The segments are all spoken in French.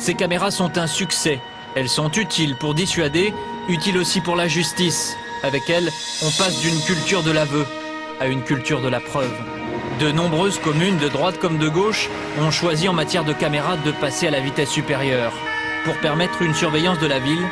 Ces caméras sont un succès. Elles sont utiles pour dissuader, utiles aussi pour la justice. Avec elles, on passe d'une culture de l'aveu à une culture de la preuve. De nombreuses communes, de droite comme de gauche, ont choisi en matière de caméras de passer à la vitesse supérieure pour permettre une surveillance de la ville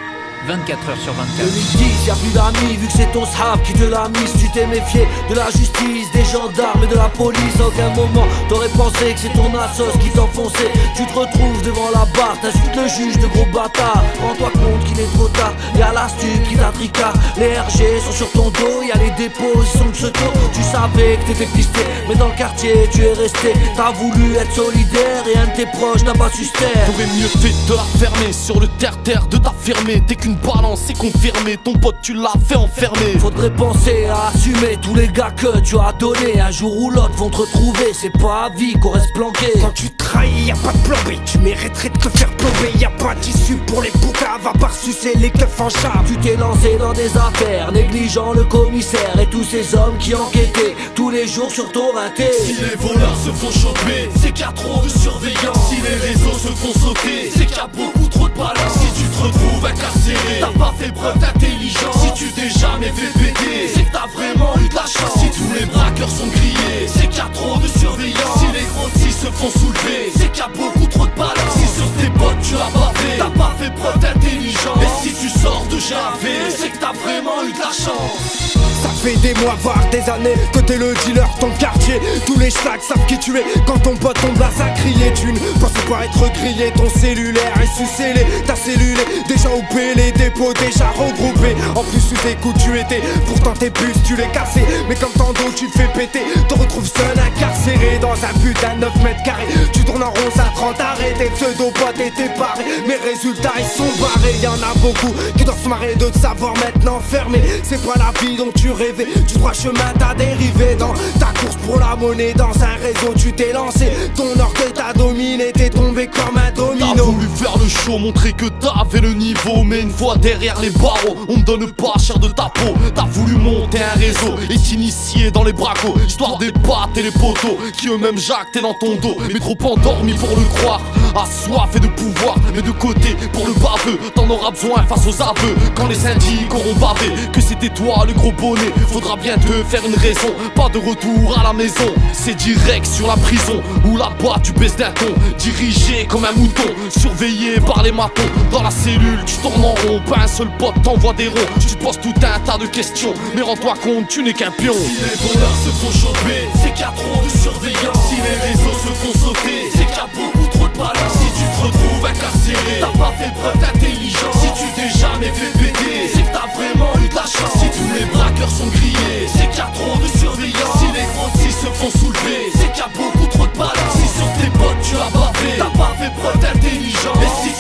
24 heures sur 24. 2010, y'a plus d'amis, vu que c'est ton srap qui te l'a mise. Tu t'es méfié de la justice, des gendarmes et de la police. À aucun moment t'aurais pensé que c'est ton assos qui t'enfonçait. Tu te retrouves devant la barre, t'insultes le juge de gros bâtard. Rends-toi compte qu'il est trop tard, y'a la stup qui t'a tricard. Les RG sont sur ton dos, y'a les dépositions de ce taux. Tu savais que t'étais pisté, mais dans le quartier tu es resté. T'as voulu être solidaire et un de tes proches n'a pas su se taire. T'aurais mieux fait de la fermer, sur le terre-terre de t'affirmer. T'es qu'une balance, c'est confirmé, ton pote tu l'as fait enfermer. Faudrait penser à assumer tous les gars que tu as donnés. Un jour ou l'autre vont te retrouver, c'est pas à vie qu'on reste planqué. Quand tu trahis, y'a pas de plan B, tu mériterais de te faire plomber. Y'a pas d'issue pour les boucaves à part sucer les keufs en charme. Tu t'es lancé dans des affaires, négligeant le commissaire et tous ces hommes qui enquêtaient tous les jours sur ton raté. Si les voleurs se font choper, c'est qu'il y a trop de surveillance. Si les réseaux se font sauter, c'est qu'il y a beaucoup trop de balance. Si tu te retrouves incarcéré, t'as pas fait preuve d'intelligence. Si tu t'es jamais fait péter, c'est que t'as vraiment eu de la chance. Si tous les braqueurs sont grillés, c'est qu'il y a trop de surveillance. Si les gros petits se font soulever, c'est qu'il y a beaucoup trop de balance. Si sur tes potes tu as bavé, t'as pas fait preuve d'intelligence. Et si tu sors de JAV, c'est que t'as vraiment eu de la chance. Ça fait des mois, voire des années que t'es le dealer de ton quartier. Tous les schlags savent qui tu es quand ton pote tombe là ça crier. Tu ne pensais pas être grillé, ton cellulaire est sous-scellé. Ta cellule est déjà OP, les dépôts déjà regroupés. En plus sous tes coups tu étais, pourtant tes bus tu les cassés. Mais comme tant d'autres tu te fais péter, te retrouves seul incarcéré dans un putain de 9 mètres carrés. Tu tournes en rond, ça 30 arrêts, tes pseudo-potes étaient parés. Mes résultats ils sont barrés, y'en a beaucoup qui doivent se marrer de te savoir maintenant fermé. C'est pas la vie dont tu rêvais, du droit chemin t'as dérivé. Dans ta course pour la monnaie, dans un réseau tu t'es lancé. Ton orgueil t'a dominé, t'es tombé comme un domino. T'as voulu faire le show, montrer que t'avais le niveau. Mais une fois derrière les barreaux, on me donne pas cher de ta peau. T'as voulu monter un réseau et t'initier dans les bracos, histoire des pattes et les poteaux qui eux-mêmes jactaient dans ton dos. Mais trop endormi pour le croire, assoiffé de pouvoir, mais de côté pour le baveux. T'en auras besoin face aux aveux, quand les syndics auront bavé que c'était toi le gros bonnet. Faudra bien te faire une raison, pas de retour à la maison. C'est direct sur la prison, où là-bas tu baisses d'un ton. Dirigé comme un mouton, surveillé par les matons. Dans la cellule tu tournes en rond, pas un seul pote t'envoie des ronds. Tu te poses tout un tas de questions, mais rends-toi compte tu n'es qu'un pion. Si les voleurs se font choper, c'est qu'il y a trop de surveillance. Si les réseaux se font sauter, c'est qu'il y a beaucoup trop de balance. Si tu te retrouves incarcéré, t'as pas fait preuve d'intelligence. Si tu t'es jamais fait péter, c'est que t'as vraiment eu de la chance. Si tous les braqueurs sont grillés, c'est qu'il y a trop de surveillance. Si les gros petits se font soulever, c'est qu'il y a beaucoup trop de balance. Si sur tes potes tu as bavé, t'as pas fait preuve d'intelligence. Et si